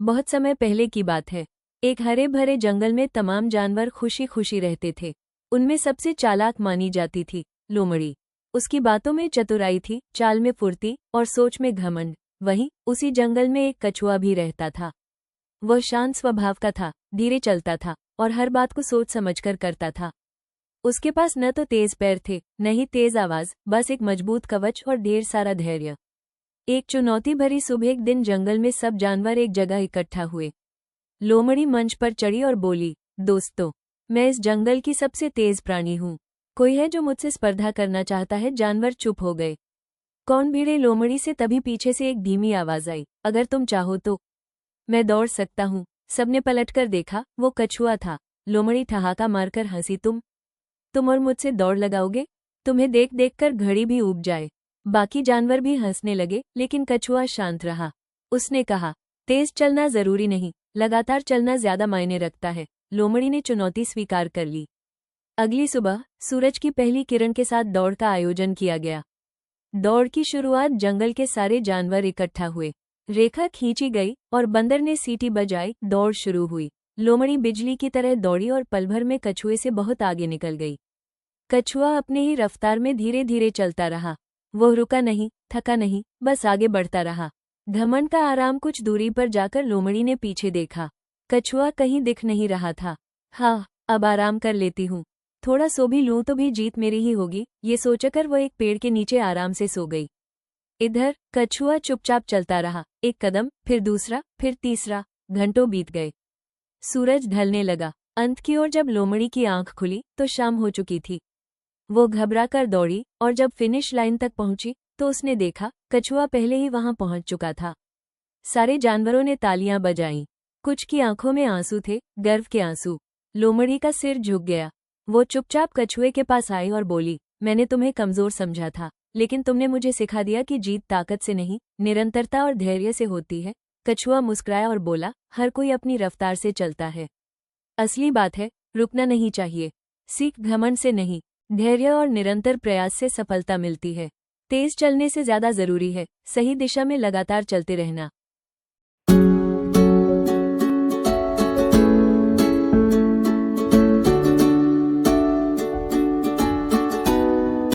बहुत समय पहले की बात है। एक हरे भरे जंगल में तमाम जानवर खुशी खुशी रहते थे। उनमें सबसे चालाक मानी जाती थी लोमड़ी। उसकी बातों में चतुराई थी, चाल में फुर्ती और सोच में घमंड। वहीं उसी जंगल में एक कछुआ भी रहता था। वह शांत स्वभाव का था, धीरे चलता था और हर बात को सोच समझकर करता था। उसके पास न तो तेज पैर थे, न ही तेज आवाज, बस एक मजबूत कवच और ढेर सारा धैर्य। एक चुनौती भरी सुबह एक दिन जंगल में सब जानवर एक जगह इकट्ठा हुए। लोमड़ी मंच पर चढ़ी और बोली, दोस्तों, मैं इस जंगल की सबसे तेज प्राणी हूँ। कोई है जो मुझसे स्पर्धा करना चाहता है? जानवर चुप हो गए। कौन भिड़े? लोमड़ी से तभी पीछे से एक धीमी आवाज आई, अगर तुम चाहो तो मैं दौड़ सकता हूँ। सबने पलटकर देखा, वो कछुआ था। लोमड़ी ठहाका मारकर हंसी, तुम और मुझसे दौड़ लगाओगे? तुम्हें देख देख कर घड़ी भी ऊब जाए। बाकी जानवर भी हंसने लगे, लेकिन कछुआ शांत रहा। उसने कहा, तेज चलना जरूरी नहीं, लगातार चलना ज्यादा मायने रखता है। लोमड़ी ने चुनौती स्वीकार कर ली। अगली सुबह सूरज की पहली किरण के साथ दौड़ का आयोजन किया गया। दौड़ की शुरुआत जंगल के सारे जानवर इकट्ठा हुए। रेखा खींची गई और बंदर ने सीटी बजाई। दौड़ शुरू हुई। लोमड़ी बिजली की तरह दौड़ी और पल भर में कछुए से बहुत आगे निकल गई। कछुआ अपने ही रफ्तार में धीरे धीरे चलता रहा। वो रुका नहीं, थका नहीं, बस आगे बढ़ता रहा। घमंड का आराम कुछ दूरी पर जाकर लोमड़ी ने पीछे देखा। कछुआ कहीं दिख नहीं रहा था। हाँ, अब आराम कर लेती हूँ, थोड़ा सो भी लूं तो भी जीत मेरी ही होगी, ये सोचकर वो एक पेड़ के नीचे आराम से सो गई। इधर कछुआ चुपचाप चलता रहा। एक कदम, फिर दूसरा, फिर तीसरा। घंटों बीत गए। सूरज ढलने लगा। अंत की ओर जब लोमड़ी की आंख खुली तो शाम हो चुकी थी। वो घबरा कर दौड़ी और जब फिनिश लाइन तक पहुंची तो उसने देखा, कछुआ पहले ही वहां पहुंच चुका था। सारे जानवरों ने तालियां बजाईं। कुछ की आंखों में आंसू थे, गर्व के आंसू। लोमड़ी का सिर झुक गया। वो चुपचाप कछुए के पास आई और बोली, मैंने तुम्हें कमजोर समझा था, लेकिन तुमने मुझे सिखा दिया कि जीत ताकत से नहीं, निरंतरता और धैर्य से होती है। कछुआ मुस्कुराया और बोला, हर कोई अपनी रफ्तार से चलता है। असली बात है, रुकना नहीं चाहिए। सीख घमंड से नहीं, धैर्य और निरंतर प्रयास से सफलता मिलती है। तेज चलने से ज्यादा जरूरी है सही दिशा में लगातार चलते रहना।